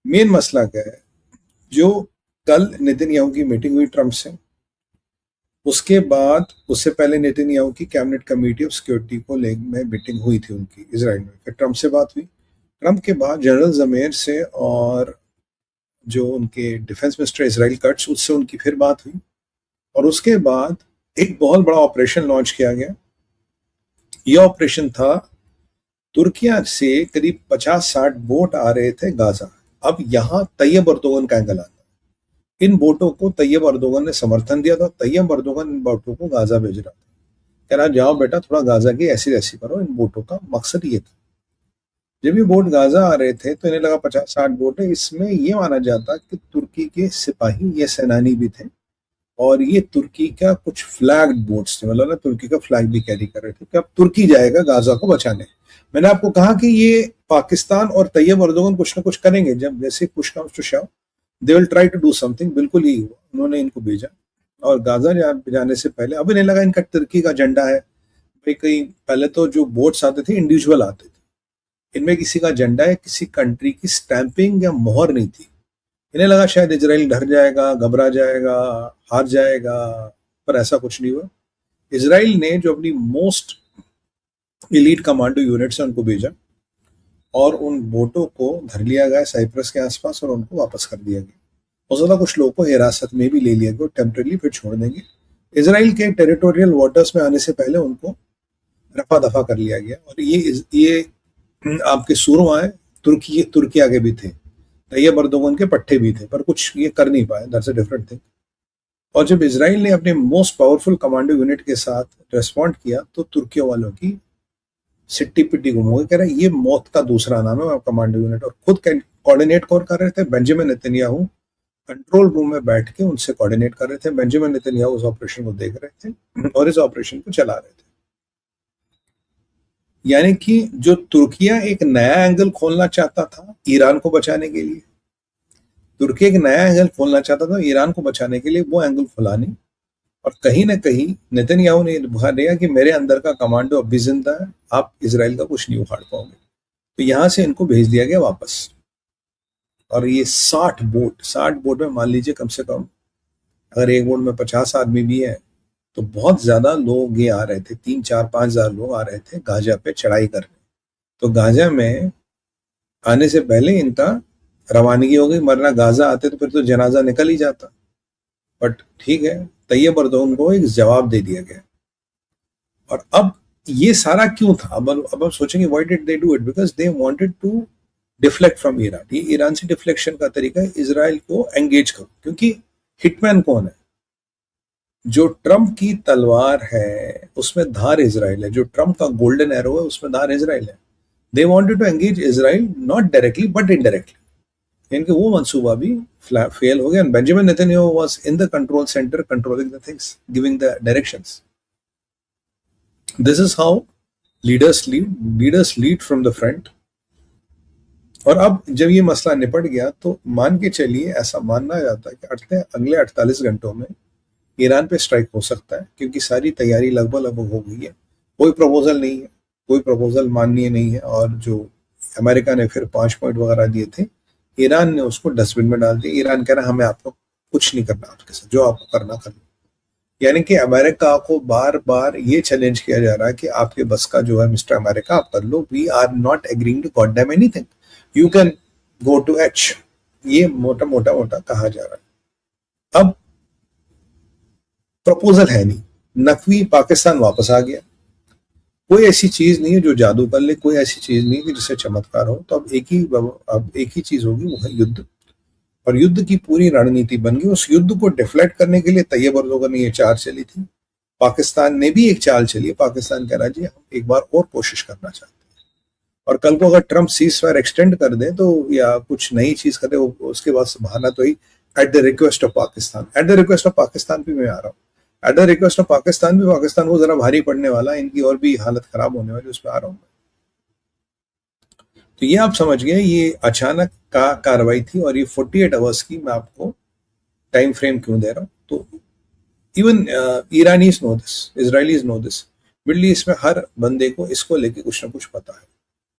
Main मसला क्या है, जो कल नेतन्याहू की मीटिंग हुई ट्रंप से, उसके बाद उससे पहले नेतन्याहू की कैबिनेट कमेटी ऑफ सिक्योरिटी को ले में मीटिंग हुई थी उनकी इसराइल में, फिर ट्रंप से बात हुई। ट्रंप के बाद जनरल जमेर से और जो उनके डिफेंस मिनिस्टर इसराइल कट्स, उससे उनकी फिर बात हुई। और उसके बाद एक बहुत बड़ा ऑपरेशन लॉन्च किया गया। यह ऑपरेशन था, तुर्किया से करीब 50-60 बोट आ रहे थे गाजा। अब यहाँ तैयब अर्दोगन का एंगल आता है। इन बोटों को तैयब अर्दोगन ने समर्थन दिया था। तैयब अर्दोगन इन बोटों को गाजा भेज रहा था, कह रहा जाओ बेटा थोड़ा गाजा की ऐसी ऐसी करो। इन बोटों का मकसद ये था। जब ये बोट गाजा आ रहे थे तो इन्हें लगा 50-60 बोट है, इसमें ये माना जाता कि तुर्की के सिपाही ये सेनानी भी थे और ये तुर्की का कुछ फ्लैग बोट्स थे, मतलब ना तुर्की का फ्लैग भी कैरी कर रहे थे कि अब तुर्की जाएगा गाजा को बचाने। मैंने आपको कहा कि ये पाकिस्तान और तैयब अर्दोगन कुछ ना कुछ करेंगे, जब जैसे push comes to shove they will try to do something. बिल्कुल ही हुआ, उन्होंने इनको भेजा। और गाजा जाने से पहले अब इन्हें लगा इनका तुर्की का झंडा है भाई। कहीं पहले तो जो बोट्स आते थे इंडिविजुअल आते थे, इनमें किसी का झंडा है, किसी कंट्री की स्टैंपिंग या मोहर नहीं थी। इन्हें लगा शायद इजराइल डर जाएगा, घबरा जाएगा, हार जाएगा, पर ऐसा कुछ नहीं हुआ। इजराइल ने जो अपनी मोस्ट एलीट कमांडो यूनिट्स है उनको भेजा और उन बोटों को धर लिया गया साइप्रस के आसपास और उनको वापस कर दिया गया। हो सकता कुछ लोगों को हिरासत में भी ले लिया गया, टेम्परेली फिर छोड़ देंगे। इजराइल के टेरिटोरियल वाटर्स में आने से पहले उनको रफा दफा कर लिया गया। और ये आपके सूरमा है, तुर्की आगे भी थे, तैयब अर्दोगन के पट्टे भी थे, पर कुछ ये कर नहीं पाए। That's a different thing. और जब इसराइल ने अपने मोस्ट पावरफुल कमांडो यूनिट के साथ रिस्पॉन्ड किया तो तुर्कियों वालों की सिट्टी पिट्टी गुम हो गई। कह रहे ये मौत का दूसरा नाम है कमांडो यूनिट। और खुद कोऑर्डिनेट कौन कर रहे थे? बेंजामिन नेतन्याहू कंट्रोल रूम में बैठ के उनसे कोऑर्डिनेट कर रहे थे। बेंजामिन नेतन्याहू उस ऑपरेशन को देख रहे थे और इस ऑपरेशन को चला रहे थे। यानी कि जो तुर्किया एक नया एंगल खोलना चाहता था ईरान को बचाने के लिए, तुर्की एक नया एंगल खोलना चाहता था ईरान को बचाने के लिए, वो एंगल खुला नहीं। और कहीं ना कहीं नेतन्याहू ने बुखा दिया कि मेरे अंदर का कमांडो अब भी जिंदा है, आप इसराइल का कुछ नहीं उखाड़ पाओगे। तो यहां से इनको भेज दिया गया वापस। और ये 60 बोट में मान लीजिए कम से कम अगर एक बोट में 50 आदमी भी है तो बहुत ज्यादा लोग ये आ रहे थे, 3-4-5 हजार लोग आ रहे थे गाजा पे चढ़ाई करने। तो गाजा में आने से पहले इनका रवानगी हो गई, वरना गाजा आते तो फिर तो जनाजा निकल ही जाता। बट ठीक है, तैयब अर्दोगन को एक जवाब दे दिया गया। और अब ये सारा क्यों था? अब हम सोचेंगे why did they do it? Because they wanted to deflect from Iran. ये ईरान से डिफ्लेक्शन का तरीका है, इसराइल को एंगेज करो। क्योंकि हिटमैन कौन है? जो ट्रंप की तलवार है उसमें धार इसराइल है, जो ट्रंप का गोल्डन एरो है उसमें धार इसराइल है। They wanted to engage Israel not directly but indirectly. इनके वो मंसूबा भी फेल हो गया। Benjamin Netanyahu was in the control centre, controlling the things, giving the directions. This is how leaders lead from the front. और अब जब ये मसला निपट गया तो मान के चलिए, ऐसा मानना जाता है कि अगले 48 घंटों में ईरान पे स्ट्राइक हो सकता है, क्योंकि सारी तैयारी लगभग हो गई है। कोई प्रपोजल नहीं है, कोई प्रपोजल माननीय नहीं है। और जो अमेरिका ने फिर 5 पॉइंट वगैरह दिए थे, ईरान ने उसको डस्टबिन में डाल दिया। ईरान कह रहा है हमें आपको कुछ नहीं करना, आपके साथ जो आपको करना कर लो। यानी कि अमेरिका को बार बार ये चैलेंज किया जा रहा है कि आपके बस का जो है मिस्टर अमेरिका, आप कर लो। We are not agreeing to goddamn anything, you can go to H. ये मोटा मोटा कहा जा रहा है। अब प्रपोजल है नहीं, नकवी पाकिस्तान वापस आ गया। कोई ऐसी चीज नहीं है जो जादू कर ले, कोई ऐसी चीज नहीं है जिससे चमत्कार हो। तो अब एक ही चीज होगी, वो है युद्ध। और युद्ध की पूरी रणनीति बन गई। उस युद्ध को डिफ्लेक्ट करने के लिए तैयब अर्दोगन ने ये चाल चली थी, पाकिस्तान ने भी एक चाल चली है। पाकिस्तान कह रहा जी हम एक बार और कोशिश करना चाहते हैं। और कल को अगर ट्रंप सीज फायर एक्सटेंड कर दे तो, या कुछ नई चीज करे, उसके बाद बहाना तो ही at the request of Pakistan. At the request of Pakistan भी मैं आ रहा हूँ, at the request of Pakistan भी। पाकिस्तान को जरा भारी पड़ने वाला है, इनकी और भी हालत खराब होने वाली, उस पर आ रहा हूँ। तो ये आप समझ गए, ये अचानक का कार्रवाई थी। और ये 48 आवर्स की मैं आपको टाइम फ्रेम क्यों दे रहा हूँ? तो even Iranians know this, Israelis know this, Middle East में हर बंदे को इसको लेके कुछ ना कुछ पता है।